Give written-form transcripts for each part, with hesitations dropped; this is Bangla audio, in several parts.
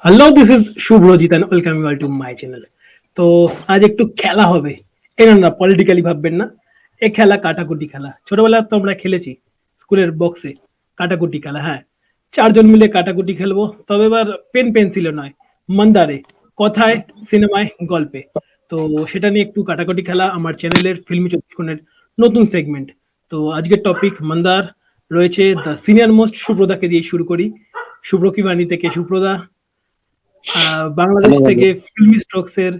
Hello, this is Subhrajit and welcome you all to my channel. তো আজ একটু খেলা হবে। না না, পলিটিক্যালি ভাববেন না। এ খেলা কাটাকুটি খেলা। ছোটবেলায় তো আমরা খেলেছি স্কুলের বক্সে কাটাকুটি খেলা। হ্যাঁ, চারজন মিলে কাটাকুটি খেলবো। তবে এবার পেন পেন্সিলে নয়, মন্দারে, কথায়, সিনেমায়, গল্পে। তো সেটা নিয়ে একটু কাটাকুটি খেলা আমার চ্যানেলের ফিল্মি 24 নতুন সেগমেন্ট। তো আজকের টপিক মন্দার রয়েছে দ্য সিনিয়র মোস্ট সুব্রদাকে দিয়ে শুরু করি। শুভ্র কি বাণী থেকে সুপ্রদা, বাংলাদেশ হ্যালো হ্যালো থেকে ফিল্মি স্ট্রোকস এর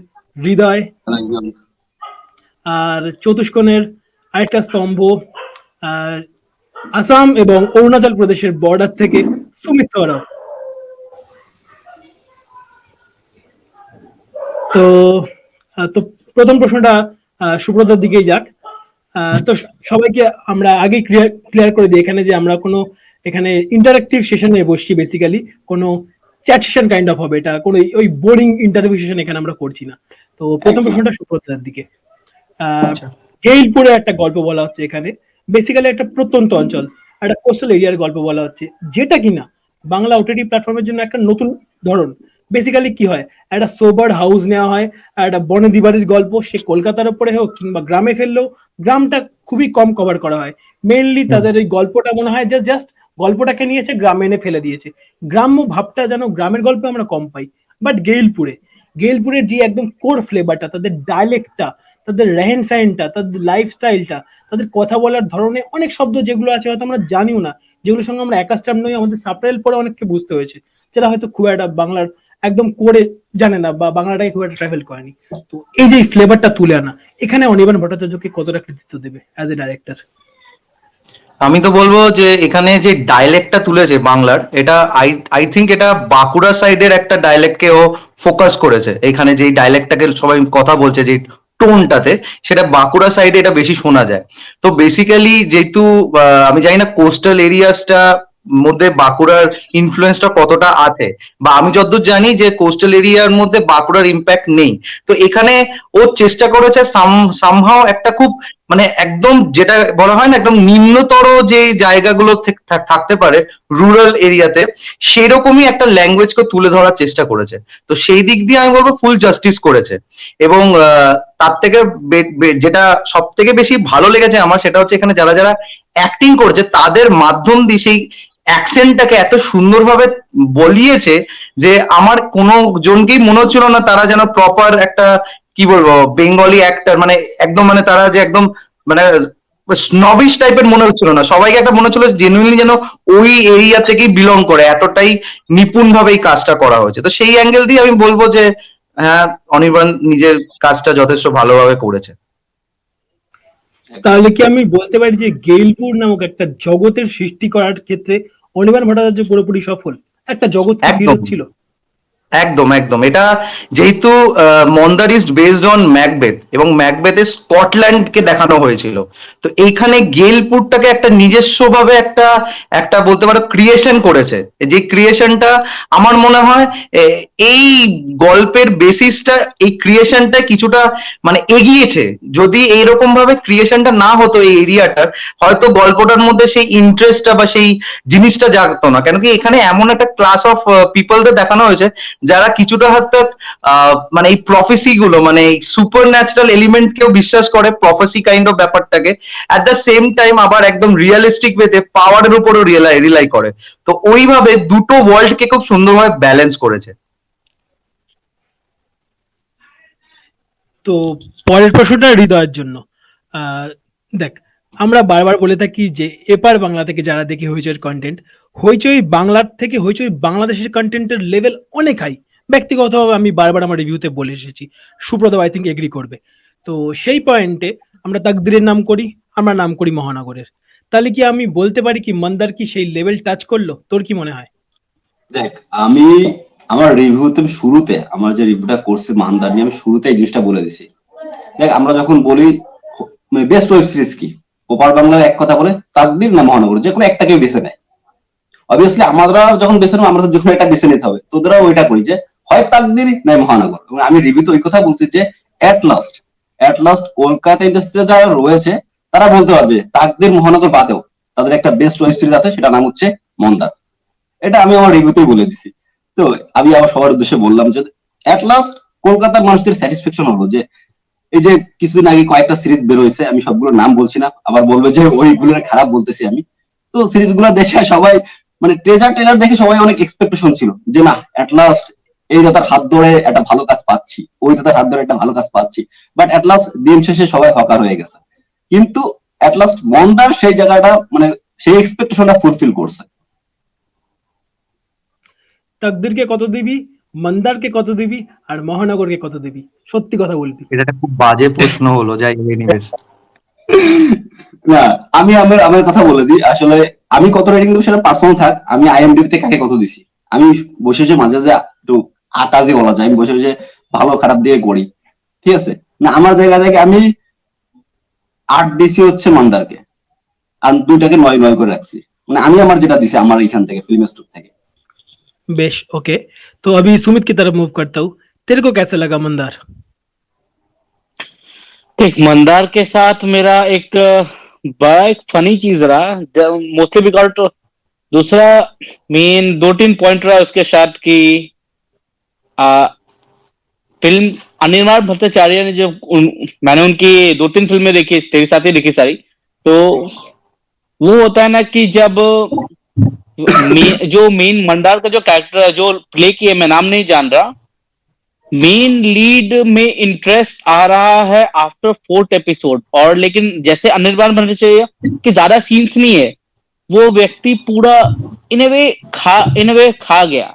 হৃদয়, একদম। আর চতুষ্কোণের আরেকটা স্তম্ভ, আর আসাম এবং অরুণাচল প্রদেশের বর্ডার থেকে সুমিত সৌরভ। তো তো প্রথম প্রশ্নটা সুব্রতার দিকেই যাক। তো সবাইকে আমরা আগে ক্লিয়ার করে দিই এখানে যে আমরা কোনো এখানে ইন্টারেক্টিভ সেশনে বসছি। বেসিক্যালি কোনো চ্যাট সেশন কাইন্ড অফ হবে, এটা কোনো ওই বোরিং ইন্টারভিউ সেশন এখানে আমরা করছি না। তো প্রথম একদম। প্রশ্নটা সুব্রতার দিকে। আহ আচ্ছা। গেইলপুরে একটা গল্প বলা হচ্ছে এখানে। বেসিক্যালি একটা প্রত্যন্ত অঞ্চল, একটা কোস্টাল এরিয়ার গল্প বলা হচ্ছে, যেটা কিনা বাংলা ওটিটি প্ল্যাটফর্মের জন্য একটা নতুন ধরন। বেসিক্যালি কি হয়, একটা সোবার হাউস নেওয়া হয়, একটা বনেদি বাড়ির গল্প, সে কলকাতার উপরে হোক কিংবা গ্রামে ফেললেও গ্রামটা খুবই কম কভার করা হয়। মেইনলি হুম। তাদের এই গল্পটা মনে হয় যে জাস্ট গল্পটাকে নিয়েছে, গ্রামে এনে ফেলে দিয়েছে। গ্রাম্য ভাবটা যেন গ্রামের গল্পে আমরা কম পাই। বাট গেইলপুরের যে একদম কোর ফ্লেভারটা, তাদের ডায়ালেক্টটা, তাদের রেহেন সাইনটা, তাদের লাইফস্টাইলটা, তাদের কথা বলার ধরনে অনেক শব্দ যেগুলো আছে হয়তো আমরা জানিও না, যেগুলোর সঙ্গে আমরা একাস্টাম নই, আমাদের সাবটাইটেল পরে অনেককে বুঝতে হয়েছে, যারা হয়তো খুব একটা বাংলার একদম কোরে জানে না বা বাংলাটাকে খুব একটা ট্রাভেল করেনি। তো এই যে ফ্লেভারটা তুলে আনা, এখানে অনির্বাণ ভট্টাচার্যকে কতটা কৃতিত্ব দেবে অ্যাজ এ ডাইরেক্টর? আমি তো বলবো যে এখানে যে ডায়ালেক্টটা তুলেছে বাংলার, এটা আই আই থিঙ্ক এটা বাঁকুড়া সাইডের একটা ডায়ালেক্টকে ও ফোকাস করেছে। এখানে যে ডায়ালেক্টটাকে সবাই কথা বলছে, যে টোনটাতে, সেটা বাঁকুড়া সাইডে এটা বেশি শোনা যায়। তো বেসিক্যালি যেহেতু আমি জানি না কোস্টাল এরিয়াসটা মধ্যে বাঁকুড়ার ইনফ্লুয়েন্সটা কতটা আছে, বা আমি যতদূর জানি যে কোস্টাল এরিয়ার মধ্যে বাঁকুড়ার ইম্প্যাক্ট নেই। তো এখানে ও চেষ্টা করেছে সামহাও একটা খুব, মানে একদম যেটা বলা হয় না, একদম নিম্নতর যে জায়গাগুলো থাকতে পারে রুরাল এরিয়াতে, সেরকমই একটা ল্যাঙ্গুয়েজকে তুলে ধরার চেষ্টা করেছে। তো সেই দিক দিয়ে আমি বলবো ফুল জাস্টিস করেছে। এবং তার থেকে যেটা সব থেকে বেশি ভালো লেগেছে আমার, সেটা হচ্ছে এখানে যারা যারা অ্যাক্টিং করেছে তাদের মাধ্যম দিয়ে সেই অ্যাকসেন্টটাকে এত সুন্দরভাবে বলিয়েছে, যে আমার কোনো জনকেই মনে হচ্ছিল না তারা যেন প্রপার একটা, কি বলবো, বেঙ্গলি অ্যাক্টর, মানে একদম, মানে তারা যে একদম, মানে স্নবিশ টাইপের মনে হচ্ছিল না। সবাইকে একটা মনে হচ্ছিল জেনুইনলি যেন ওই এরিয়া থেকেই বিলং করে, এতটাই নিপুণ ভাবে এই কাজটা করা হয়েছে। তো সেই অ্যাঙ্গেল দিয়ে আমি বলবো যে হ্যাঁ, অনির্বাণ নিজের কাজটা যথেষ্ট ভালোভাবে করেছে। তাহলে কি আমি বলতে পারি যে গেইলপুর নামক একটা জগতের সৃষ্টি করার ক্ষেত্রে অনির্বাণ ভট্টাচার্য পুরোপুরি সফল? একটা জগৎকে ফিল একদম হচ্ছিল। একদম একদম। এটা যেহেতু মন্দার ইজ বেসড অন ম্যাকবেথ, এবং ম্যাকবেথের স্কটল্যান্ডকে দেখানো হয়েছিল, তো এইখানে গেলপুরটাকে একটা নিজস্ব ভাবে একটা একটা বলতে পারো ক্রিয়েশন করেছে। যে ক্রিয়েশনটা আমার মনে হয় এই গল্পের বেসিসটা, এই ক্রিয়েশনটা কিছুটা মানে এগিয়েছে। যদি এইরকম ভাবে ক্রিয়েশনটা না হতো এই এরিয়াটার, হয়তো গল্পটার মধ্যে সেই ইন্টারেস্টটা বা সেই জিনিসটা জাগতো না। কেন কি এখানে এমন একটা ক্লাস অফ পিপলদের দেখানো হয়েছে যারা কিছুটা হাত তক মানে এই প্রফেসি গুলো, মানে এই সুপার ন্যাচারাল এলিমেন্ট কেও বিশ্বাস করে, প্রফেসি কাইন্ড অফ ব্যাপারটাকে অ্যাট দ্য সেম টাইম আবার একদম রিয়েলিস্টিক ওয়েতে পাওয়ারের উপরও রিলাই করে। তো ওইভাবে দুটো ওয়ার্ল্ড কে খুব সুন্দরভাবে ব্যালেন্স করেছে। তো পরের প্রশ্নটা হৃদয়ের জন্য। আহ দেখ, আমরা বারবার বলে থাকি যে এপার বাংলা থেকে যারা দেখি হইচইয়ের কন্টেন্ট, হইচই বাংলার থেকে হইচই বাংলাদেশের কন্টেন্টের লেভেল অনেক হাই। ব্যক্তিগতভাবে আমি বারবার আমার রিভিউতে বলে এসেছি, সুব্রত আই থিঙ্ক এগ্রি করবে। তো সেই পয়েন্টে আমরা তাকদিরের নাম করি, আমরা নাম করি মহানগরের। তাহলে কি আমি বলতে পারি কি মন্দার কি সেই লেভেল টাচ করলো? তোর কি মনে হয়? দেখ, আমি আমার রিভিউতে শুরুতে আমার যে রিভিউটা করছে মান্দার নিয়ে, আমি শুরুতে এই জিনিসটা বলে দিছি। দেখ, আমরা যখন বলি বেস্ট ওয়েব সিরিজ কি, ওপার বাংলায় এক কথা বলে তাকদির না মহানগর, যে কোনো একটাকে বেছে নেয়। অবভিয়াসলি আমরা যখন বেছে নেবো, আমরা তো যখন এটা বেছে নিতে হবে, তোদেরাও ওইটা করি যে হয় তাকদির না মহানগর। এবং আমি রিভিউতে ওই কথা বলছি যে অ্যাট লাস্ট কলকাতা ইন্ডাস্ট্রিতে যারা রয়েছে তারা বলতে পারবে তাকদির মহানগর বাদেও তাদের একটা বেস্ট ওয়েব সিরিজ আছে, সেটা নাম হচ্ছে মন্দার। এটা আমি আমার রিভিউতেই বলে দিছি। তো আমি আবার সবার উদ্দেশ্যে বললাম যে এট লাস্ট কলকাতার মানুষদের স্যাটিসফ্যাকশন হলো যে এই যে কিছুদিন আগে কয়েকটা সিরিজ বের হয়েছে, আমি সবগুলোর নাম বলছি না, আবার বলবো যে ওইগুলোর খারাপ বলতেছি আমি। তো সিরিজগুলো দেখে সবাই মানে ট্রেজার টেলার দেখে সবাই অনেক এক্সপেকটেশন ছিল যে না এট লাস্ট এই দাদার হাত ধরে একটা ভালো কাজ পাচ্ছি, ওই দাদার হাত ধরে একটা ভালো কাজ পাচ্ছি, বাট এট লাস্ট দিন শেষে সবাই হকার হয়ে গেছে। কিন্তু এট লাস্ট মন্দার সেই জায়গাটা মানে সেই এক্সপেকটেশনটা ফুলফিল করছে। তকদিরকে কত দিবি, মন্দারকে কত দিবি, আর মহানগরকে কত দিবি? সত্যি কথা বলবি। এটা একটা খুব বাজে প্রশ্ন হলো, যাই এনিওয়েজ। না আমি আমার আমার কথা বলে দিই, আসলে আমি কত রেটিং দেবো সেটা পার্সোনাল থাক। আমি আইএমডিবি তে কাকে কত দিছি, আমি বসে বসে মাঝে মাঝে একটু আকাজি বলা যায়, আমি বসে বসে ভালো খারাপ দিয়ে করি, ঠিক আছে। না আমার জায়গা থেকে আমি 8 দিছি হচ্ছে মন্দারকে, আর 2টাকে 9 করে রাখছি। মানে আমি আমার যেটা দিছি আমার এখান থেকে ফিল্ম স্টোর থেকে। बेश ओके। तो अभी सुमित की तरफ मूव करता हूँ। तेरे को कैसा लगा मंदार? एक मंदार के साथ मेरा एक बड़ा एक फनी चीज रहा, मोस्टली बिकॉज दूसरा मेन 2-3 पॉइंट रहा उसके साथ कि फिल्म अनिर्बाण भट्टाचार्य ने मैंने उनकी 2-3 फिल्में देखी, तेरे साथ ही देखी सारी। तो वो होता है ना कि जब जो मेन मंदार का जो कैरेक्टर है जो प्ले किए, मैं नाम नहीं जान रहा, मेन लीड में इंटरेस्ट आ रहा है आफ्टर 4th एपिसोड। और लेकिन जैसे अनिर्बाण भट्टाचार्य कि ज्यादा सीन्स नहीं है, वो व्यक्ति पूरा इन ए वे खा गया।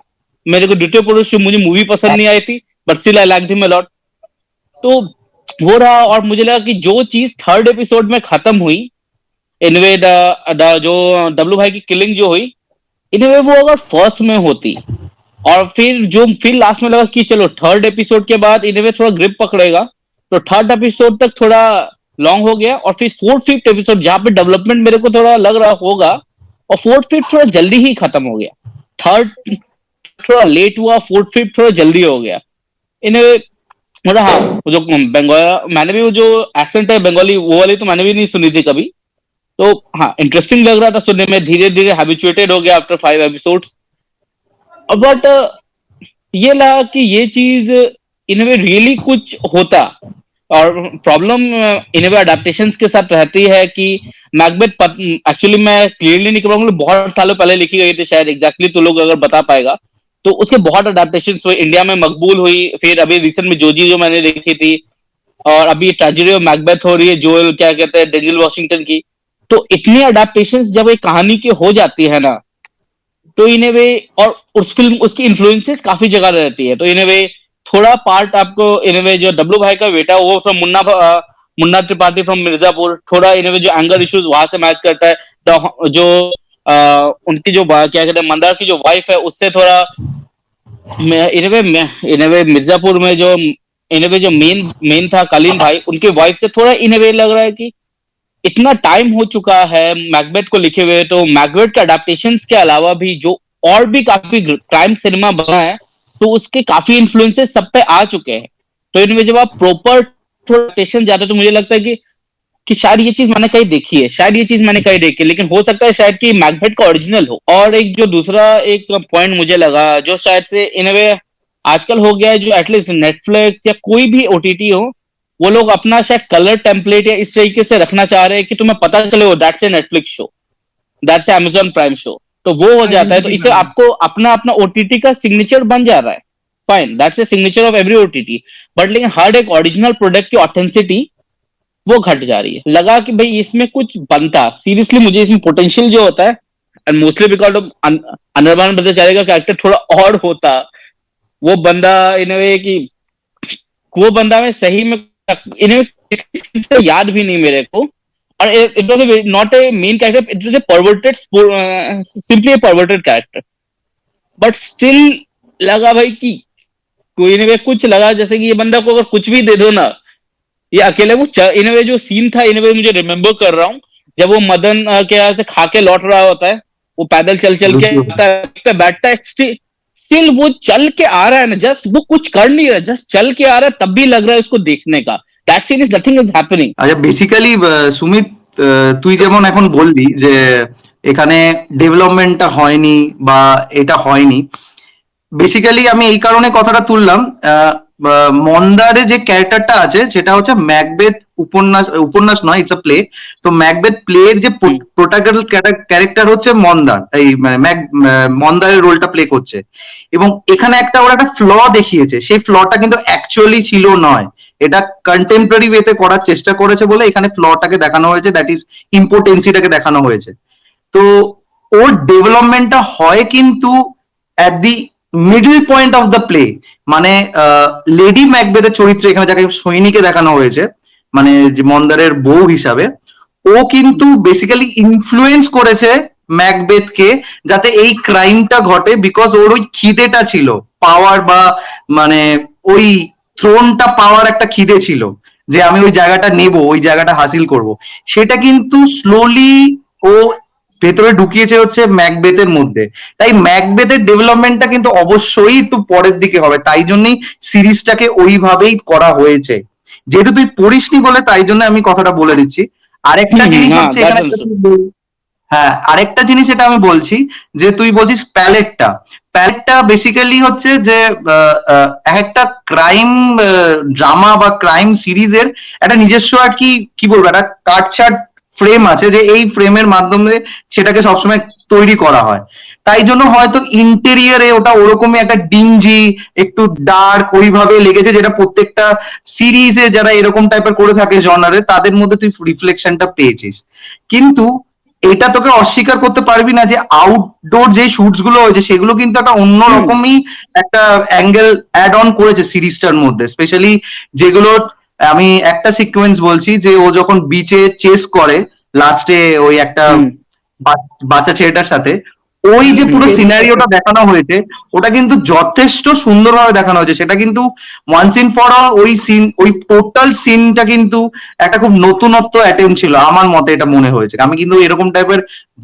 मेरे को द्वितीय पुरुष मुझे मूवी पसंद नहीं आई थी, but still I liked him a lot. तो वो रहा। और मुझे लगा कि जो चीज 3rd एपिसोड में खत्म हुई, इनवे जो डब्लू भाई की किलिंग जो हुई, इनवे वो अगर फर्स्ट में होती, और फिर लास्ट में लगा कि चलो 3rd एपिसोड के बाद इनवे थोड़ा ग्रिप पकड़ेगा, तो 3rd एपिसोड तक थोड़ा लॉन्ग हो गया। और फिर 4th-5th एपिसोड जहां पे डेवलपमेंट मेरे को थोड़ा लग रहा होगा, और 4th-5th थोड़ा जल्दी ही खत्म हो गया। 3rd थोड़ा लेट हुआ, 4th-5th थोड़ा जल्दी हो गया इनवे। मतलब हाँ, वो जो बंगाली, मैंने भी वो जो एक्सेंट है बंगाली वो वाली तो मैंने भी नहीं सुनी थी कभी। तो हाँ, इंटरेस्टिंग लग रहा था सुनने में, धीरे धीरे हैबिचुएटेड हो गया आफ्टर 5 एपिसोड्स। बट ये लगा कि ये चीज इनवे रियली कुछ होता। और प्रॉब्लम इनवे अडेप्टेशंस के साथ रहती है कि मैकबेथ एक्चुअली मैं क्लियरली नहीं कर पाऊंगा, बहुत सालों पहले लिखी गई थी शायद, एग्जैक्टली तो लोग अगर बता पाएगा। तो उसके बहुत अडेप्टेशंस हुए, इंडिया में मकबूल हुई, फिर अभी रिसेंट में जोजी जो मैंने लिखी थी, और अभी ट्रेजेडी ऑफ मैकबेथ हो रही है, जोएल क्या कहते हैं डेंजल वॉशिंगटन की। तो इतनी अडेप्टेशंस जब एक कहानी की हो जाती है ना, तो इन ए वे, और उस फिल्म उसकी इन्फ्लुएंसेस काफी जगह रहती है, तो इन ए वे थोड़ा पार्ट आपको इन ए वे जो डब्लू भाई का बेटा वो फ्रॉम मुन्ना त्रिपाठी फ्रॉम मिर्जापुर, थोड़ा इन ए वे जो एंगर इश्यूज वहां से मैच करता है। जो उनकी जो क्या कहते हैं मंदार की जो वाइफ है उससे थोड़ा इन ए वे मिर्जापुर में जो इन ए वे जो मेन था कलीम भाई, उनके वाइफ से थोड़ा इन ए वे लग रहा है कि इतना टाइम हो चुका है मैकबेथ को लिखे हुए, तो मैकबेथ के अडेप्टेशंस के अलावा भी जो और भी काफी क्राइम सिनेमा बना है, तो उसके काफी इन्फ्लुएंसेस सब पे आ चुके हैं। तो इनमें जब आप प्रॉपर अडेप्टेशन जाते हैं तो मुझे लगता है कि शायद ये चीज मैंने कहीं देखी है, शायद ये चीज मैंने कहीं देखी है, लेकिन हो सकता है शायद कि मैकबेथ का ओरिजिनल हो। और एक जो दूसरा एक पॉइंट मुझे लगा जो शायद से इन वे आजकल हो गया है, जो एटलीस्ट नेटफ्लिक्स या कोई भी ओटीटी हो, वो लोग अपना शायद कलर टेम्पलेट या इस तरीके से रखना चाह रहे हैं कि तुम्हें पता चले वो that's a Netflix show, that's a Amazon prime show. तो वो हो जाता है, तो इसे आपको अपना अपना ओटीटी का सिग्नेचर बन जा रहा है। Fine, that's a signature of every OTT, but लेकिन हर एक ओरिजिनल प्रोडक्ट की ऑथेंसिटी वो घट जा रही है। लगा कि भाई इसमें कुछ बनता, सीरियसली मुझे इसमें पोटेंशियल जो होता है, and mostly because of Anirban Bhattacharya का कैरेक्टर थोड़ा और होता, वो बंदा इन वे कि वो बंदा में सही में इन्हें याद भी नहीं मेरे को। और it was not a main character, it was a perverted, simply A perverted character, but still लगा भाई कि कोई इन्हें कुछ लगा जैसे कि ये बंदा को अगर कुछ भी दे दो ना, ये अकेले वो इनवे जो सीन था, इनवे मुझे रिमेम्बर कर रहा हूँ, जब वो मदन के यहाँ से खा के लौट रहा होता है, वो पैदल चल चल के बैठता है, स्टिल वो चल के आ रहा है ना, जस्ट वो कुछ कर नहीं रहा, जस्ट चल के आ रहा है, तब भी लग रहा है उसको देखने का। That scene is nothing is happening. আচ্ছা, বেসিক্যালি সুমিত, তুই যেমন এখন বললি যে এখানে ডেভেলপমেন্টটা হয়নি বা এটা হয়নি, বেসিক্যালি আমি এই কারণে কথাটা তুললাম, মন্দারে যে ক্যারেক্টারটা আছে সেটা হচ্ছে ম্যাকবেথ উপন্যাস, উপন্যাস নয়, ইটস আ প্লে। তো ম্যাকবেথ প্লের যে हम्म প্রোটাগনিস্ট ক্যারেক্টার হচ্ছে মন্দার, এই মানে মন্দারের রোলটা প্লে করছে। এবং এখানে ওরা একটা ফ্ল দেখিয়েছে, সেই ফ্লটা কিন্তু অ্যাকচুয়ালি ছিল নয়, এটা কন্টেম্পোরারি ওয়েতে করার চেষ্টা করেছে বলে এখানে ফ্লটাকে দেখানো হয়েছে, দ্যাট ইজ ইম্পোর্টেন্সিটাকে দেখানো হয়েছে। তো ওর ডেভেলপমেন্টটা হয় কিন্তু at the middle point of the play. মানে লেডি ম্যাকবেথের চরিত্রে এখানে যাকে সৈনিকে দেখানো হয়েছে, মানে যে মন্দারের বউ হিসাবে, ও কিন্তু বেসিক্যালি ইনফ্লুয়েন্স করেছে ম্যাকবেথকে যাতে এই ক্রাইমটা ঘটে, বিকজ ওর ওই খিদেটা ছিল পাওয়ার, বা মানে ওই থ্রোনটা পাওয়ার একটা খিদে ছিল, যে আমি ওই জায়গাটা নেব, ওই জায়গাটা হাসিল করব। সেটা কিন্তু স্লোলি ও ভেতরে ঢুকিয়েছে হচ্ছে ম্যাকবেথের মধ্যে। তাই ম্যাকবেথের ডেভেলপমেন্টটা কিন্তু অবশ্যই একটু পরের দিকে হবে, তাই জন্যই সিরিজটাকে ওইভাবেই করা হয়েছে। যেহেতু তুই পড়িসনি বলে তাই জন্য আমি কথাটা বলে দিচ্ছি। আরেকটা জিনিস हाँ হচ্ছে दैट्स এখানে अंडरस्टूड। হ্যাঁ, আরেকটা জিনিস এটা আমি বলছি, যে তুই বলছিস প্যালেটটা বেসিক্যালি হচ্ছে যে এক একটা ক্রাইম ড্রামা বা ক্রাইম সিরিজের একটা নিজস্ব আর কি কি বলবো, একটা কাটছাট ফ্রেম আছে, যে এই ফ্রেমের মাধ্যমে সেটাকে সবসময় তৈরি করা হয়। তাই জন্য হয়তো ইন্টেরিয়ারে ওটা ওরকমই একটা ডিঞ্জি, একটু ডার্ক ওইভাবে লেগেছে, যেটা প্রত্যেকটা সিরিজে যারা এরকম টাইপের করে থাকে জনারে, তাদের মধ্যে তুই রিফ্লেকশনটা পেয়েছিস। কিন্তু এটা তোকে অস্বীকার করতে পারবি না যে আউটডোর যে শুটস গুলো হয়েছে সেগুলো কিন্তু একটা অন্যরকমই একটা অ্যাঙ্গেল অ্যাড অন করেছে সিরিজটার মধ্যে। স্পেশালি যেগুলো, আমি একটা সিকোয়েন্স বলছি, যে ও যখন বিচে চেস করে লাস্টে ওই একটা বাচ্চা ছেলেটার সাথে, ওই যে পুরো সিনারিওটা দেখানো হয়েছে, ওটা কিন্তু যথেষ্ট সুন্দরভাবে দেখানো হয়েছে। সেটা কিন্তু ওয়ান্স ইন ফর অল ওই সিন, ওই টোটাল সিনটা কিন্তু একটা খুব নতুনত্ব অ্যাটেম্প ছিল আমার মতে, এটা মনে হয়েছে। আমি কিন্তু এরকম টাইপের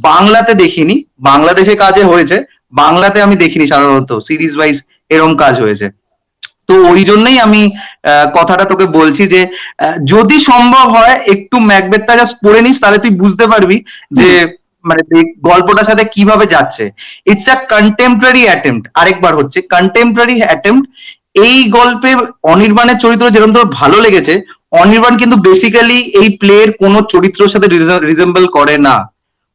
বাংলাতে দেখিনি, বাংলাদেশে কাজে হয়েছে, বাংলাতে আমি দেখিনি সাধারণত সিরিজ ওয়াইজ এরকম কাজ হয়েছে। তো ওই জন্যই আমি কথাটা তোকে বলছি যে যদি সম্ভব হয় একটু ম্যাকবেথটা জাস্ট পড়ে নিস, তাহলে তুই বুঝতে পারবি যে মানে গল্পটার সাথে কিভাবে যাচ্ছে। ইটস আ কন্টেম্পোরারি অ্যাটেম্প্ট, আরেকবার হচ্ছে কন্টেম্পোরারি অ্যাটেম্প্ট। এই গল্পে অনির্বাণের চরিত্র যেরকম তোর ভালো লেগেছে, অনির্বাণ কিন্তু বেসিক্যালি এই প্লের কোনো চরিত্রের সাথে রিজেম্বল করে না।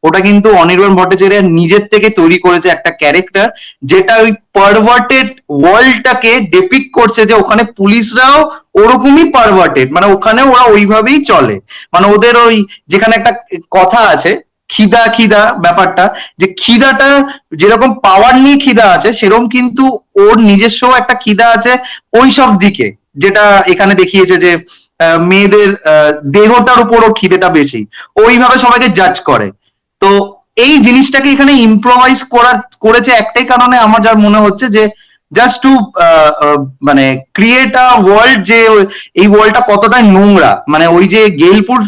ওটা কিন্তু অনির্বাণ ভট্টাচার্য নিজের থেকে তৈরি করেছে একটা ক্যারেক্টার, যেটা ওই পারভার্টেড ওয়ার্ল্ডটাকে ডেপিক্ট করছে, যে ওখানে পুলিশরাও ওরকমই পারভার্টেড, মানে ওখানে ওরা ওইভাবেই চলে। মানে ওদের ওই যেখানে একটা কথা আছে খিদা খিদা ব্যাপারটা, যে খিদাটা যেরকম পাওয়ার নিয়ে খিদা আছে, সেরকম কিন্তু ওর নিজস্ব একটা খিদা আছে ওই সব দিকে, যেটা এখানে দেখিয়েছে যে মেয়েদের দেহটার উপরও খিদেটা বেশি, ওইভাবে সবাইকে জাজ করে। তো এই জিনিসটাকে এখানে ইম্প্রোভাইজ করেছে একটাই কারণে আমার যা মনে হচ্ছে, যে জাস্ট টু মানে ক্রিয়েট আ ওয়ার্ল্ড, যে এই ওয়ার্ল্ডটা কতটা নোংরা, মানে ওই যে গেলপুর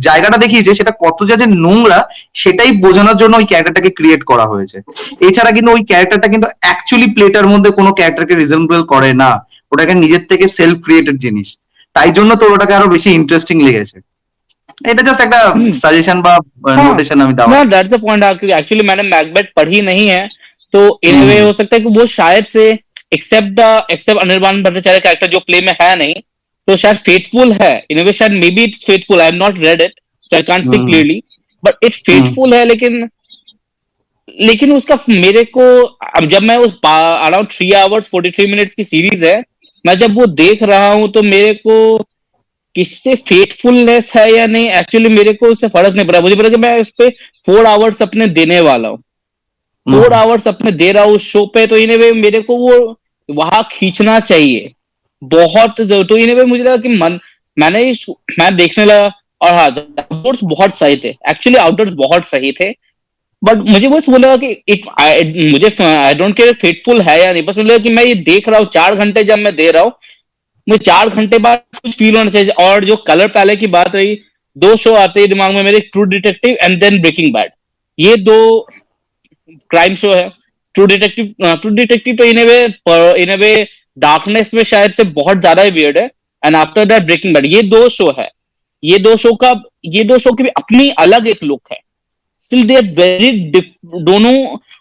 জায়গাটা দেখিয়েছে সেটা কত যে নোংরা, সেটাই বোঝানোর জন্য ওই ক্যারেক্টারটাকে ক্রিয়েট করা হয়েছে। এছাড়া কিন্তু ওই ক্যারেক্টারটা কিন্তু অ্যাকচুয়ালি প্লেটার মধ্যে কোনো ক্যারেক্টারকে রিজেম্বল করে না, ওটাকে নিজের থেকে সেলফ ক্রিয়েটেড জিনিস। তাই জন্য তো ওটাকে আরো বেশি ইন্টারেস্টিং লেগেছে। এটা জাস্ট একটা সাজেশন বা हाँ নোটেশন আমি দেওয়া। ना दैट्स द पॉइंट। एक्चुअली मैंने मैकबेथ पढ़ी नहीं है, तो इन वे हो सकता है कि वो शायद से एक्सेप्ट अनिर्बाण भट्टाचार्य कैरेक्टर जो प्ले में है नहीं, तो शायद फेटफुल है इन वे, शायद may be it's fateful, I have not read it so I can't say clearly, but it's fateful है। लेकिन लेकिन उसका मेरे को, अब जब मैं उस अराउंड 3 hours 43 minutes की सीरीज है, मैं जब वो देख रहा हूं तो मेरे को किससे फेटफुलनेस है या नहीं, एक्चुअली मेरे को उससे फर्क नहीं पड़ा। मुझे पता कि मैं उस पे 4 hours अपने देने वाला हूँ, 4 hours अपने दे रहा हूँ उस शो पे, तो इन्हें मेरे को वो वहां खींचना चाहिए बहुत। तो इन्हें मुझे लगा कि मैं देखने लगा। और हाँ, आउटडोर्स बहुत सही थे, एक्चुअली आउटडोर्स बहुत सही थे, बट मुझे बस वो लगा कि मुझे आई डोंट केयर फेटफुल है या नहीं, बस मुझे लगा कि मैं ये देख रहा हूँ 4 घंटे, जब मैं दे रहा हूँ मुझे 4 घंटे बाद कुछ फील होना चाहिए। और जो कलर पैलेट की बात रही, 2 शो आते ही दिमाग में मेरे, true detective and then breaking bad, ये 2 क्राइम शो है। ट्रू डिटेक्टिव तो इन वे डार्कनेस में शायद से बहुत ज्यादा ही वियर्ड है, and after that breaking bad, ये 2 शो है। ये दो शो की भी अपनी अलग एक लुक है। स्टिल दे आर वेरी दोनों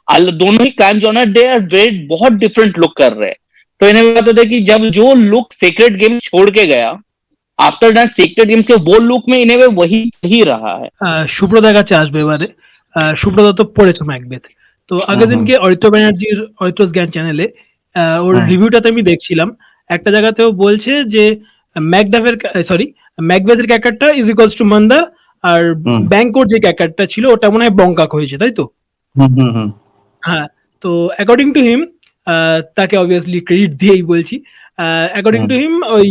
दोनों ही crime genre they are very बहुत डिफरेंट लुक कर रहे हैं। तो इन्हें बात होता है कि जब जो लुक सीक्रेट गेम छोड़ के गया, आफ्टर दैट सीक्रेट गेम के वो लुक में इन्हें वही सही रहा है। সুব্রতার কাছে আসবে এবারে। সুব্রতা তো পড়েছো ম্যাকবেথ, তো আগের দিনকে অরিত্র ব্যানার্জির অরিত্রস জ্ঞান চ্যানেলে ওর রিভিউটাতে আমি দেখছিলাম, একটা জায়গাতেও বলছে যে ম্যাকবেথের ক্যারেক্টারটা ইজ ইকুয়ালস টু মন্দার, আর ব্যাংকোর যে ক্যারেক্টারটা ছিল ওটা মনে হয় বঙ্কাক হয়েছে, তাই তো? হ্যাঁ, তো অ্যাকর্ডিং টু হিম, তাকে অবভিয়াসলি ক্রেডিট দিয়েই বলছি, অ্যাকর্ডিং টু হিম ওই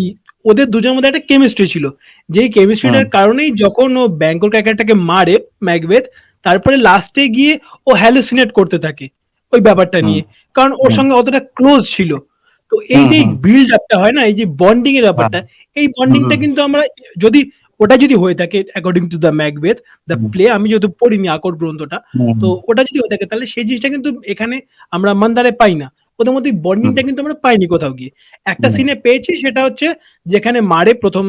ওদের দুজনের মধ্যে একটা কেমিস্ট্রি ছিল, যেই কেমিস্ট্রিটার কারণেই যখন ও ব্যাংকোর ক্যারেক্টারটাকে মারে ম্যাকবেথ, তারপরে লাস্টে গিয়ে ও হ্যালুসিনেট করতে থাকে ওই ব্যাপারটা নিয়ে, কারণ ওর সঙ্গে অতটা ক্লোজ ছিল। তো এই যে বিল্ড আপটা হয় না, এই যে বন্ডিং এর ব্যাপারটা, এই বন্ডিংটা কিন্তু আমরা যদি ওটা যদি হয়ে থাকে according to the Macbeth the play, আমি যেহেতু পড়িনি আকর গ্রন্থটা, তো ওটা যদি হয়ে থাকে তাহলে সেই জিনিসটা কিন্তু এখানে আমরা মন্দারে পাই না। ওদের মধ্যে বন্ডিংটা কিন্তু আমরা পাইনি কোথাও গিয়ে। একটা সিনে পেয়েছি, সেটা হচ্ছে যেখানে মারে প্রথম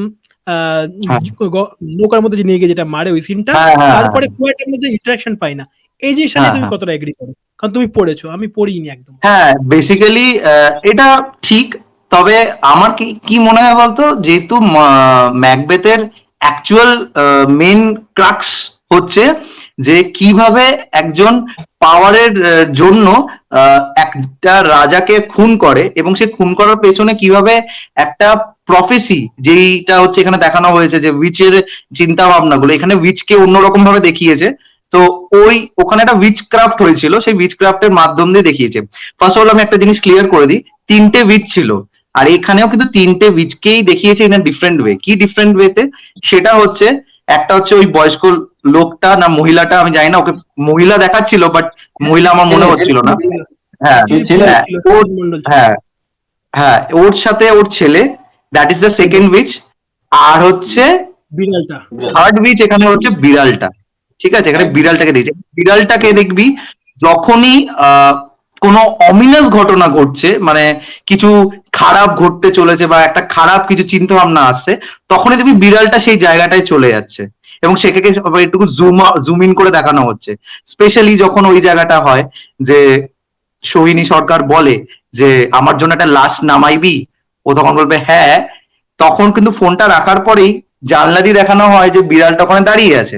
নৌকার মধ্যে যে নিয়ে গিয়ে যেটা মারে ওই সিনটা, তারপরে খুব একটা মধ্যে ইন্টারাকশন পাই না। এই জিনিসটা নিয়ে তুমি কতটা এগ্রি করো? কারণ তুমি পড়েছো, আমি পড়িনি একদম। হ্যাঁ, বেসিক্যালি এটা ঠিক, তবে আমার কি কি মনে হয় বলতো, যেহেতু ম্যাকবেথের অ্যাকচুয়াল মেন ক্রাক্স হচ্ছে যে কিভাবে একজন পাওয়ারের জন্য একটা রাজাকে খুন করে, এবং সে খুন করার পেছনে কিভাবে একটা প্রফেসি, যেইটা হচ্ছে এখানে দেখানো হয়েছে যে উইচের চিন্তা ভাবনাগুলো, এখানে উইচকে অন্যরকম ভাবে দেখিয়েছে। তো ওখানে একটা উইচ ক্রাফট হয়েছিল, সেই উইচ ক্রাফটের মাধ্যম দিয়ে দেখিয়েছে। ফার্স্ট অফ অল আমি একটা জিনিস ক্লিয়ার করে দিই, 3টে উইচ ছিল, আর এখানেও কিন্তু 3টে উইচকেই দেখিয়েছে ইন আ ডিফারেন্ট ওয়ে। কি ডিফারেন্ট ওয়েতে? সেটা হচ্ছে, একটা হচ্ছে ওই বয়স্ক লোকটা না মহিলাটা, আমি জানি না, ওকে মহিলা দেখাচ্ছিল, বাট মহিলা আমার মনে হচ্ছিল না। হ্যাঁ হ্যাঁ, ওর সাথে ওর ছেলে, that is the second witch. আর হচ্ছে বিড়ালটা, থার্ড উইচ এখানে হচ্ছে বিড়ালটা। ঠিক আছে, এখানে বিড়ালটাকে দেখছি, বিড়ালটাকে দেখবি যখনই কোনো অমিনাস ঘটনা ঘটছে, মানে কিছু খারাপ ঘটতে চলেছে বা একটা খারাপ কিছু চিন্তা ভাবনা আসছে, তখনই দেখবি বিড়ালটা সেই জায়গাটায় চলে যাচ্ছে, এবং সেটাকে একটু জুম ইন করে দেখানো হচ্ছে। স্পেশালি যখন ওই জায়গাটা হয় যে সোহিনী সরকার বলে যে আমার জন্য একটা লাশ নামাইবি, ও তখন বলবে হ্যাঁ, তখন কিন্তু ফোনটা রাখার পরেই জানলা দিয়ে দেখানো হয় যে বিড়ালটা ওখানে দাঁড়িয়ে আছে।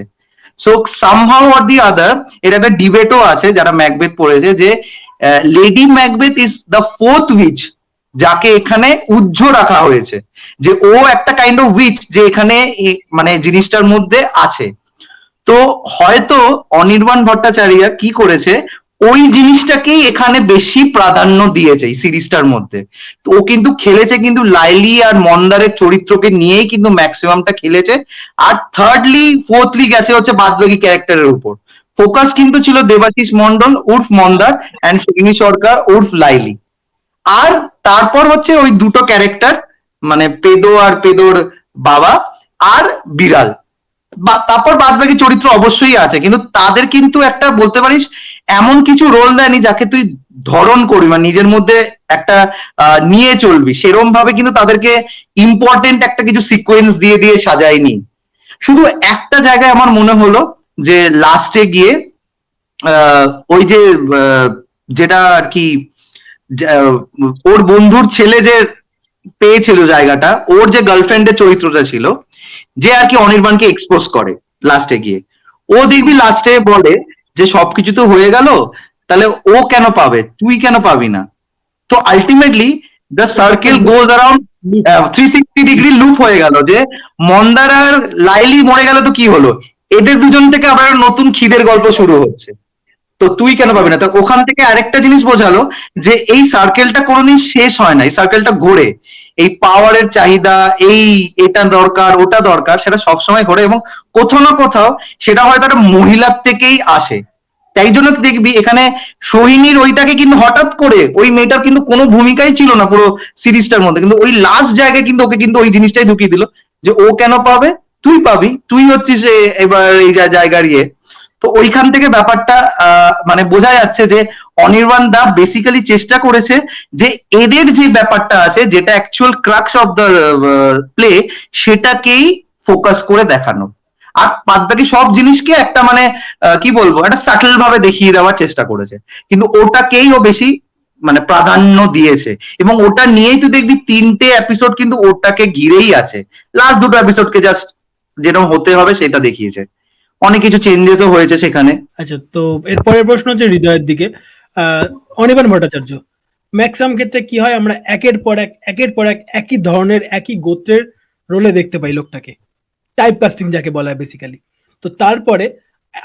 সো সামহাউ অর দি আদার, এর একটা ডিবেটও আছে যারা ম্যাকবেথ পড়েছে, যে lady Macbeth is the fourth which, যাকে এখানে উজ্জ্ব রাখা হয়েছে, যে ও একটা কাইন্ড অফ উইচ যে এখানে মানে জিনিসটার মধ্যে আছে। তো হয়তো অনির্বাণ ভট্টাচার্য কি করেছে, ওই জিনিসটাকেই এখানে বেশি প্রাধান্য দিয়েছে এই সিরিজটার মধ্যে। তো ও কিন্তু খেলেছে কিন্তু লাইলি আর মন্দারের চরিত্রকে নিয়েই কিন্তু ম্যাক্সিমামটা খেলেছে। আর থার্ডলি ফোর্থলি গেছে হচ্ছে বাদবাকি ক্যারেক্টারের উপর। ফোকাস কিন্তু ছিল দেবাশিস মন্ডল উর্ফ মন্দার অ্যান্ড সোহিনী সরকার উর্ফ লাইলি। আর তারপর হচ্ছে ওই দুটো ক্যারেক্টার, মানে পেদো আর পেদোর বাবা আর বিড়াল, তারপর বাদ বাকি চরিত্র অবশ্যই আছে, কিন্তু তাদের কিন্তু একটা বলতে পারিস এমন কিছু রোল দেয়নি যাকে তুই ধরন করবি বা নিজের মধ্যে একটা নিয়ে চলবি, সেরকম ভাবে কিন্তু তাদেরকে ইম্পর্টেন্ট একটা কিছু সিকোয়েন্স দিয়ে দিয়ে সাজায়নি। শুধু একটা জায়গায় আমার মনে হলো যে লাস্টে গিয়ে ওই যে যেটা আর কি ওর বন্ধুর ছেলে যে পেয়েছিল জায়গাটা, ওর যে গার্লফ্রেন্ডের চরিত্রটা ছিল, যে আর কি অনির্বাণকে এক্সপোজ করে লাস্টে গিয়ে, ও দেখবি লাস্টে বলে যে সবকিছু তো হয়ে গেল, তাহলে ও কেন পাবে, তুই কেন পাবি না? তো ultimately the circle goes around 360 degree loop হয়ে গেল, যে মন্দার আর লাইলি মরে গেল তো কি হলো, এদের দুজন থেকে আবার নতুন খিদের গল্প শুরু হচ্ছে, তো তুই কেন পাবি না? তো ওখান থেকে আরেকটা জিনিস বোঝালো যে এই সার্কেলটা কোনোদিন শেষ হয় না, এই সার্কেলটা ঘোরে, এই পাওয়ারের চাহিদা, এই এটা দরকার ওটা দরকার, সেটা সবসময় ঘোরে, এবং কোথাও না কোথাও সেটা হয়তো একটা মহিলার থেকেই আসে। তাই জন্য দেখবি এখানে সোহিনীর ওইটাকে কিন্তু হঠাৎ করে, ওই মেয়েটার কিন্তু কোনো ভূমিকাই ছিল না পুরো সিরিজটার মধ্যে, কিন্তু ওই লাস্ট জায়গায় কিন্তু ওকে কিন্তু ওই জিনিসটাই ঢুকিয়ে দিল যে ও কেন পাবে, তুই পাবি, তুই হচ্ছিস এবার এই জায়গার ইয়ে। তো ওইখান থেকে ব্যাপারটা মানে বোঝা যাচ্ছে যে অনির্বাণ দা বেসিক্যালি চেষ্টা করেছে যে এদের যে ব্যাপারটা আছে, যেটা actual crux of the play, সেটাকেই ফোকাস করে দেখানো। আর বাদ বাকি সব জিনিসকে একটা মানে কি বলবো একটা সাটল ভাবে দেখিয়ে দেওয়ার চেষ্টা করেছে, কিন্তু ওটাকেই ও বেশি মানে প্রাধান্য দিয়েছে, এবং ওটা নিয়েই তুই দেখবি 3টে এপিসোড কিন্তু ওটাকে ঘিরেই আছে। লাস্ট 2টো এপিসোডকে জাস্ট যেরকম হতে হবে সেটা দেখিয়েছে, অনেক কিছু চেঞ্জেসও হয়েছে সেখানে। আচ্ছা, তো এর পরের প্রশ্ন হচ্ছে হৃদয়ের দিকে। অনির্বাণ ভট্টাচার্য, ম্যাক্সিমাম ক্ষেত্রে কি হয়, আমরা একের পর এক একই ধরনের একই গোত্রের রোলে দেখতে পাই লোকটাকে, টাইপ কাস্টিং যাকে বলা হয় বেসিক্যালি। তো তারপরে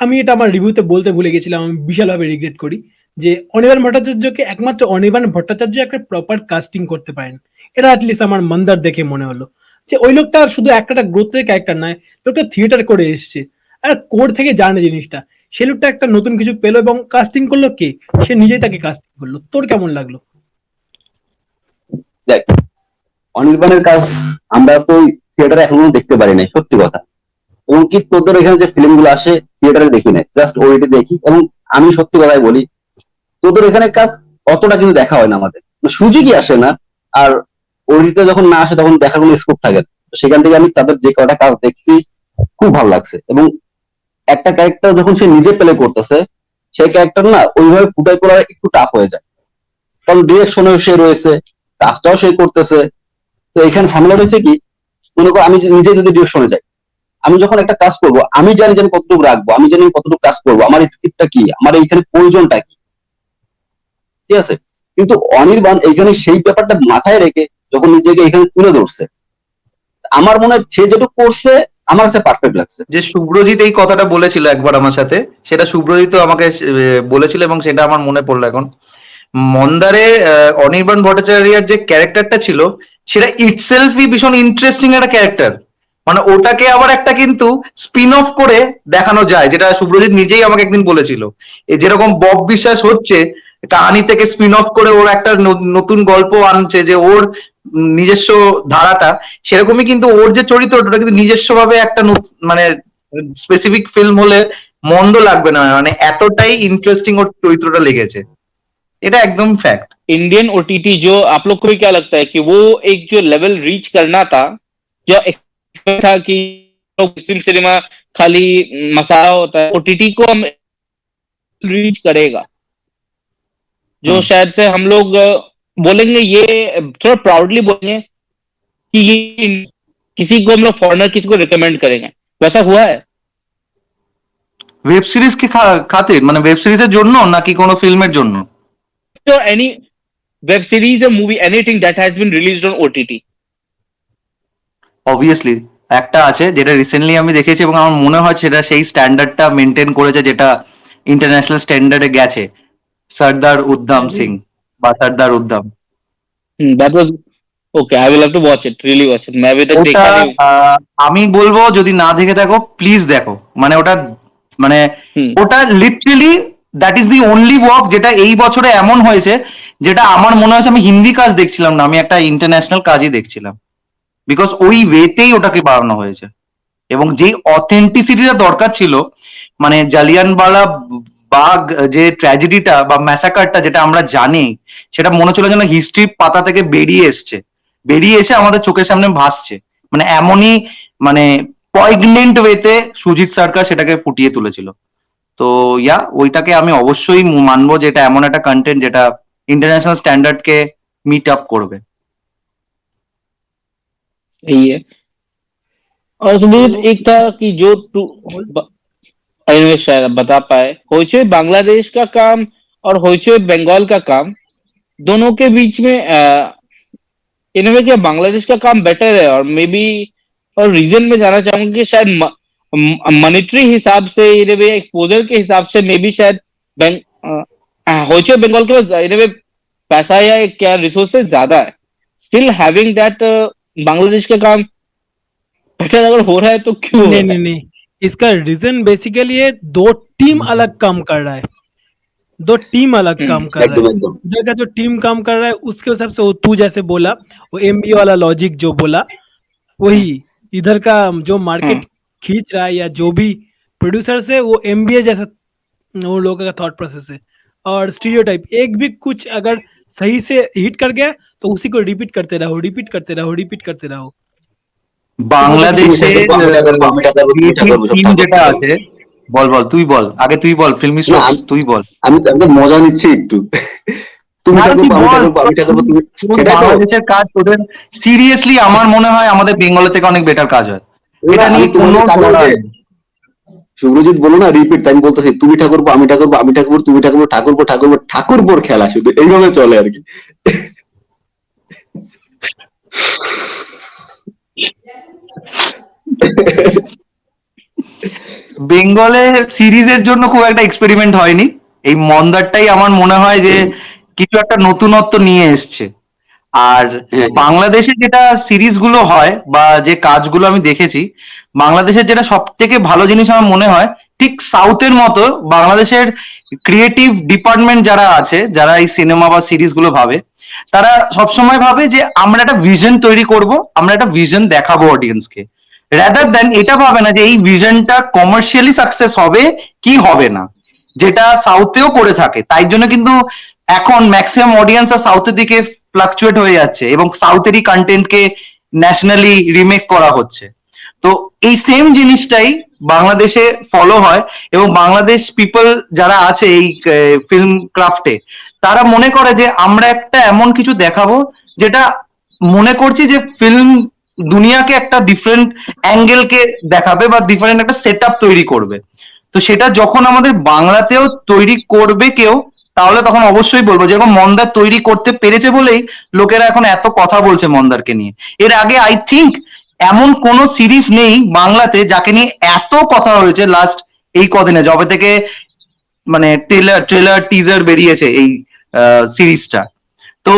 আমি এটা আমার রিভিউতে বলতে ভুলে গেছিলাম, আমি বিশালভাবে রিগ্রেট করি যে অনির্বাণ ভট্টাচার্যকে একমাত্র অনির্বাণ ভট্টাচার্য একটা প্রপার কাস্টিং করতে পারেন। এটা অ্যাটলিস্ট আমার মন্দার দেখে মনে হলো যে ওই লোকটা শুধু একটা গোত্রের ক্যারেক্টার নয়, লোকটা থিয়েটার করে এসছে আর কোর থেকে জানে জিনিসটা। সে লোকটা একটা নতুন কিছু পেলো এবং কাস্টিং করলো কে, সে নিজেই তাকে কাস্টিং করলো। তোর কেমন লাগলো? দেখ, অনির্বাণের কাজ আমরা তো থিয়েটারে এখনো দেখতে পারি নাই, সত্যি কথা। এবং কি তোদের এখানে যে ফিল্ম গুলো আসে থিয়েটারে দেখি নাই, জাস্ট ওইটি দেখি। এবং আমি সত্যি কথাই বলি, তোদের এখানে কাজ অতটা কিন্তু দেখা হয় না আমাদের, সুযোগই আসে না। আর ওইটিতে যখন না আসে তখন দেখার কোনো স্কোপ থাকে না। তো সেখান থেকে আমি তাদের যে কয়টা কাজ দেখছি খুব ভালো লাগছে। এবং একটা ক্যারেক্টার যখন সে নিজে প্লে করতেছে, সেই ক্যারেক্টার না ওইভাবে ফুটাই করা একটু টাফ হয়ে যায়, কারণ ডিরেকশনেও সে রয়েছে, কাজটাও সে করতেছে। তো এখানে ঝামেলা রয়েছে কি, মনে করো আমি নিজে যদি ডিরেকশনে যাই, আমি যখন একটা কাজ করব আমি জানি যে আমি কতটুকু রাখবো, আমি জানি আমি কতটুকু কাজ করবো, আমার স্ক্রিপ্টটা কি, আমার এইখানে প্রয়োজনটা কি, ঠিক আছে। কিন্তু অনির্বাণ এইখানে সেই ব্যাপারটা মাথায় রেখে যখন নিজেকে এখানে তুলে ধরছে, আমার মনে হয় সে যেটুকু করছে আমার কাছে পারফেক্ট লাগছে। যে শুভ্রজিৎ এই কথাটা বলেছিল একবার আমার সাথে, সেটা শুভ্রজিৎ আমাকে বলেছিল এবং সেটা আমার মনে পড়লো এখন। মন্দারে অনির্বাণ ভট্টাচার্যের যে ক্যারেক্টারটা ছিল সেটা ইটসেলফই ভীষণ ইন্টারেস্টিং একটা ক্যারেক্টার। মানে ওটাকে আবার একটা কিন্তু স্পিন অফ করে দেখানো যায়, যেটা শুভ্রজিৎ নিজেই আমাকে একদিন বলেছিল। এই যেরকম বব বিশ্বাস হচ্ছে কাহানি থেকে স্পিন অফ করে ওর একটা নতুন গল্প আনছে, যে ওর নিজস্ব ধারাটা, সেরকমই কিন্তু ওর যে চরিত্রটা ওটা কিন্তু নিজস্ব ভাবে একটা মানে স্পেসিফিক ফিল্ম হলে মন্দ লাগবে না, মানে এতটাই ইন্টারেস্টিং ওর চরিত্রটা লেগেছে, এটা একদम फैक्ट। इंडियन ओटीटी जो आप लोग को भी क्या लगता है कि वो एक जो लेवल रीच करना था, जो expect था कि मुस्लिम सिनेमा खाली मसाला होता है, ओटीटी को हम रीच करेगा, जो शायद से हम लोग बोलेंगे, ये थोड़ा प्राउडली बोलेंगे कि ये किसी को हम लोग फॉरेनर किसी को रिकमेंड करेंगे, वैसा हुआ है? ওয়েব সিরিজ কি খাতির, মানে ওয়েব সিরিজের জন্য নাকি কোনো ফিল্মের জন্য? So any web series or movie, anything that has been released on OTT? Obviously একটা আছে যেটা রিসেন্টলি আমি দেখেছি এবং আমার মনে হয় সেটা সেই স্ট্যান্ডার্ডটা মেনটেন করেছে যেটা ইন্টারন্যাশনাল স্ট্যান্ডার্ডে গেছে, সর্দার উদ্ধম সিং বা সর্দার উদ্ধম। That was okay. I will have to watch it. Really watch it. मैं अभी तक ওটা देखा नहीं हूँ। আমি বলবো যদি না দেখে থাকো প্লিজ দেখো, মানে ওটা মানে हम्म, ওটা literally that is the only work যেটা এই বছরে এমন হয়েছে, যেটা আমার মনে হয়েছে আমি হিন্দি কাজ দেখছিলাম না, আমি একটা ইন্টারন্যাশনাল কাজই দেখছিলাম, বিকজ ওই ওয়েতেই ওটাকে বানানো হয়েছে। এবং যেই অথেন্টিসিটিটা দরকার ছিল, মানে জালিয়ানওয়ালা বাগ যে ট্র্যাজেডিটা বা ম্যাসাকারটা যেটা আমরা জানি, সেটা মনে হচ্ছিল যেন হিস্ট্রি পাতা থেকে বেরিয়ে এসছে, বেরিয়ে এসে আমাদের চোখের সামনে ভাসছে, মানে এমনই মানে পয়েগনেন্ট ওয়েতে সুজিত সরকার সেটাকে ফুটিয়ে তুলেছিল। তো ইয়া ওইটাকে আমি অবশ্যই মানবো যে এটা এমন একটা কন্টেন্ট যেটা ইন্টারন্যাশনাল স্ট্যান্ডার্ডকে মিট আপ করবে। यही है। और सुबीर एक था कि जो anyway, शायद आप बता पाए, होइचोई बांग्लादेश का काम और होइचोई बंगाल का काम, दोनों के बीच में इन वे क्या बांग्लादेश का काम बेटर है, और मे बी और रीजन में जाना चाहूंगा कि शायद मॉनेटरी हिसाब से इन वे एक्सपोजर के हिसाब से मे बी शायद होइचोई बंगाल के पास इन वे पैसा या क्या रिसोर्सेज ज्यादा है, स्टिल हैविंग दैट बांग्लादेश का काम बेटर अगर हो रहा है तो क्यों हो नहीं रहा नहीं है? नहीं, इसका रीजन बेसिकली है, दो टीम अलग काम कर रहा है, दो टीम अलग काम कर रहा একদম है। একদम उधर का जो टीम काम कर रहा है उसके हिसाब से वो तू जैसे बोला, वो एमबी वाला लॉजिक जो बोला वही, इधर का जो मार्केट खींच रहा है या जो भी प्रोड्यूसर्स है वो एमबीए जैसा वो लोगों का थॉट प्रोसेस है। और स्टीरियोटाइप, एक भी कुछ अगर सही से हिट कर गया तो उसी को रिपीट करते रहो, रिपीट करते रहो, रिपीट करते रहो। বাংলাদেশে আমি এটা করবো, আমি এটা করবো, তুমি এটা ক্রিয়েটিভ করবো, সব টিম ঠাকুর যেটা করবো। আছে, বল বল তুই বল, আগে তুই বল, ফিল্মি না, স্ট্রোকস তুই বল। আমি তো মজা নিচ্ছি একটু। তুমি না এটা তুই করবো, আমি এটা বল, করবো, আমি এটা করবো, তুমি, তোর সেটাই তো। বাংলাদেশের কাজ তোদের সিরিয়াসলি আমার মনে হয় আমাদের বেঙ্গলের থেকে অনেক বেটার কাজ হয়, না, এটা আমি নিয়ে কোনো তোমাদের কাজে লড়াই নেই। শুভ্রজিৎ বলো না রিপিট, তাই আমি বলতেছি তুমি ঠাকুরপো, আমি ঠাকুরপো, আমি ঠাকুরপো, তুমি ঠাকুরপো, ঠাকুরপো ঠাকুরপো ঠাকুরপোর খেলা শুধু এইভাবে চলে আর কি। বেঙ্গলে সিরিজের জন্য খুব একটা এক্সপেরিমেন্ট হয়নি, এই মন্দারটাই আমার মনে হয় যে কিছু একটা নতুনত্ব নিয়ে এসছে। আর হ্যাঁ, বাংলাদেশে যেটা সিরিজ গুলো হয় বা যে কাজগুলো আমি দেখেছি, বাংলাদেশের যেটা সব থেকে ভালো জিনিস আমার মনে হয়, ঠিক সাউথের মতো বাংলাদেশের ক্রিয়েটিভ ডিপার্টমেন্ট যারা আছে, যারা এই সিনেমা বা সিরিজ গুলো ভাবে, তারা সবসময় ভাবে যে আমরা একটা ভিশন তৈরি করব, আমরা একটা ভিশন দেখাবো অডিয়েন্সকে, রাদার দেন এটা ভাবে না যে এই ভিশনটা কমার্শিয়ালি সাকসেস হবে কি হবে না, যেটা সাউথেও করে থাকে। তাই জন্য কিন্তু এখন ম্যাক্সিমাম অডিয়েন্স সাউথের দিকে ফ্লাকচুয়েট হয়ে যাচ্ছে এবং সাউথেরই কন্টেন্টকে ন্যাশনালি রিমেক করা হচ্ছে। তো এই সেম জিনিসটাই বাংলাদেশে ফলো হয়, এবং বাংলাদেশ পিপল যারা আছে এই ফিল্ম ক্রাফটে, তারা মনে করে যে আমরা একটা এমন কিছু দেখাবো যেটা মনে করছি যে ফিল্ম দুনিয়াকে একটা ডিফারেন্ট অ্যাঙ্গেলকে দেখাবে বা ডিফারেন্ট একটা সেট আপ তৈরি করবে। তো সেটা যখন আমাদের বাংলাতেও তৈরি করবে কেউ, তাহলে তখন অবশ্যই বলবো, যেরকম মন্দার তৈরি করতে পেরেছে বলেই লোকেরা এখন এত কথা বলছে মন্দারকে নিয়ে। এর আগে আই থিঙ্ক এমন কোন সিরিজ নেই বাংলাতে যাকে নিয়ে এত কথা হয়েছে লাস্ট এই কদিনে, যবে থেকে মানে ট্রেলার টিজার বেরিয়েছে এই সিরিজটা। তো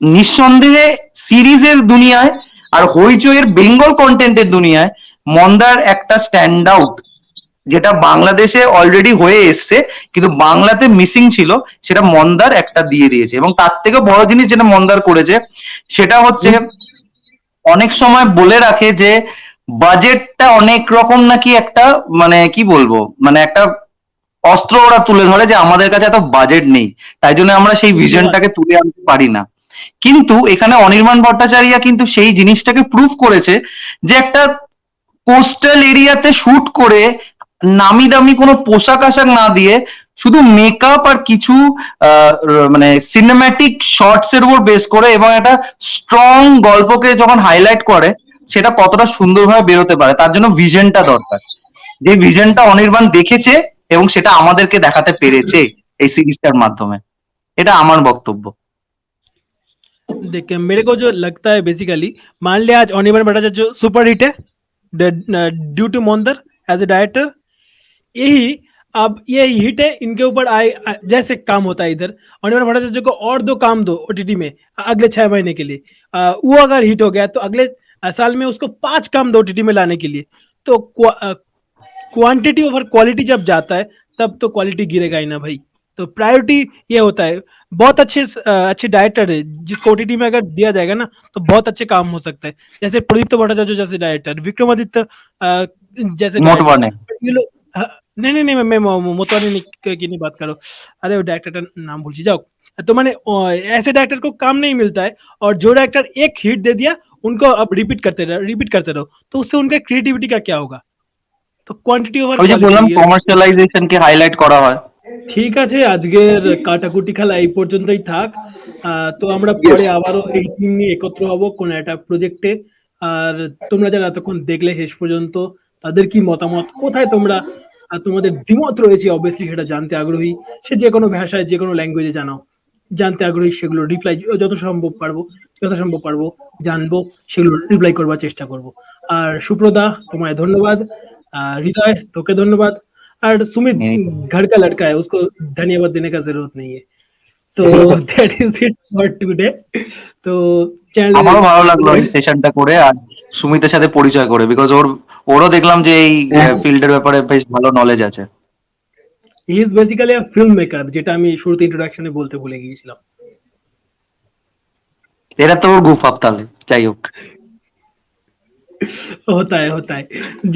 নিঃসন্দেহে সিরিজের দুনিয়ায় আর হইচইয়ের বেঙ্গল কন্টেন্টের দুনিয়ায় মন্দার একটা স্ট্যান্ড আউট, যেটা বাংলাদেশে অলরেডি হয়ে এসছে কিন্তু বাংলাতে মিসিং ছিল, সেটা মন্দার একটা দিয়ে দিয়েছে। এবং তার থেকে বড় জিনিস যেটা মন্দার করেছে সেটা হচ্ছে অনেক সময় বলে রাখে যে বাজেটটা অনেক রকম নাকি একটা, মানে কি বলবো, মানে একটা অস্ত্র ওরা তুলে ধরে যে আমাদের কাছে এত বাজেট নেই, তাই জন্য আমরা সেই ভিশনটাকে তুলে আনতে পারি না। কিন্তু এখানে অনির্বাণ ভট্টাচার্য কিন্তু সেই জিনিসটাকে প্রুভ করেছে যে একটা কোস্টাল এরিয়াতে শুট করে নামি দামি কোনো পোশাক আশাক না দিয়ে শুধু মেকআপ আর কিছু মানে সিনেম্যাটিক শর্টস এর উপর বেস করে এবং একটা স্ট্রং গল্পকে যখন হাইলাইট করে, সেটা কতটা সুন্দরভাবে বেরোতে পারে, তার জন্য ভিশনটা দরকার। যে ভিশনটা অনির্বাণ দেখেছে এবং সেটা আমাদেরকে দেখাতে পেরেছে এই সিরিজটার মাধ্যমে, এটা আমার বক্তব্য। देखिए मेरे को जो लगता है बेसिकली, मान लिया आज अनिर्बाण भट्टाचार्य जो सुपर हिट है ड्यू टू मंदर एज ए डायरेक्टर, यही अब ये हिट है इनके ऊपर जैसे काम होता है इधर, अनिर्बाण भट्टाचार्य को और 2 काम दो ओटीटी में अगले 6 महीने के लिए, वो अगर हिट हो गया तो अगले साल में उसको 5 काम दो ओटीटी में लाने के लिए। तो क्वांटिटी ओवर क्वालिटी जब जाता है तब तो क्वालिटी गिरेगा ही ना भाई। तो प्रायोरिटी ये होता है। बहुत अच्छे डायरेक्टर है जिसको ओटीटी में अगर दिया जाएगा ना तो बहुत अच्छे काम हो सकता है, जैसे प्रदीप भट्टाचार्य जैसे डायरेक्टर, विक्रमादित्य जैसे मोटवाने। ये लोग नहीं नहीं नहीं मैं मोटवाने की नहीं बात करो, अरे वो डायरेक्टर का नाम भूल जाओ। तो मैंने ऐसे डायरेक्टर को काम नहीं मिलता है, और जो डायरेक्टर एक हिट दे दिया उनको अब रिपीट करते रहो, तो उससे उनका क्रिएटिविटी का क्या होगा। तो क्वांटिटी ओवर ওই যে বললাম কমার্শিয়ালাইজেশন কে হাইলাইট করা হয়। ঠিক আছে, আজকের কাটাকুটি খেলা এই পর্যন্তই থাক। তো আমরা পরে আবারও এই টিম নিয়ে একত্র হব কোন একটা প্রজেক্টে। আর তোমরা যারা এতক্ষণ দেখলে শেষ পর্যন্ত, তাদের কি মতামত, কোথায় তোমরা তোমাদের দ্বিমত রয়েছে, অবভিয়াসলি সেটা জানতে আগ্রহী। সে যে কোনো ভাষায় যে কোনো ল্যাঙ্গুয়েজে জানাও, জানতে আগ্রহী, সেগুলো রিপ্লাই যথাসম্ভব পারবো জানবো, সেগুলো রিপ্লাই করবার চেষ্টা করব। আর সুপ্রদা তোমায় ধন্যবাদ, হৃদয় তোকে ধন্যবাদ, और सुमित घर का लड़का है, उसको धन्यवाद देने का जरूरत नहीं है। तो that is it for today. तो আমারও ভালো লাগলো এই সেশনটা করে আর সুমিতের সাথে পরিচয় করে, বিকজ ওরও দেখলাম যে এই ফিল্ডের ব্যাপারে বেশ ভালো নলেজ আছে। He is basically a film maker, যেটা আমি শুরুতে ইন্ট্রোডাকশনে বলতে ভুলে গিয়েছিলাম। এরা তো ওর গুফ আপ, তাহলে যাই হোক होता है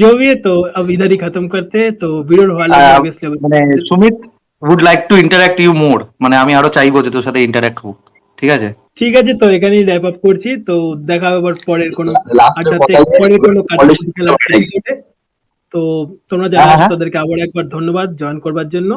जो भी है। तो अब इधर ही खत्म करते हैं। तो वीडियो वाला ऑब्वियसली মানে Sumit would like to interact you more, মানে আমি আরো চাইবো যে তোর সাথে ইন্টারঅ্যাক্ট হোক, ঠিক আছে? ঠিক আছে, তো এখানেই র্যাপ আপ করছি। তো দেখা হবে আবার পরের কোনো Last এর আড্ডাতে, কথাই পরের কোনো কাটাকুটি politics খেলার এর episode এ। তো তোমরা যারা হ্যাঁ, আছো হ্যাঁ। তাদেরকে আবার একবার ধন্যবাদ জয়েন করবার জন্য।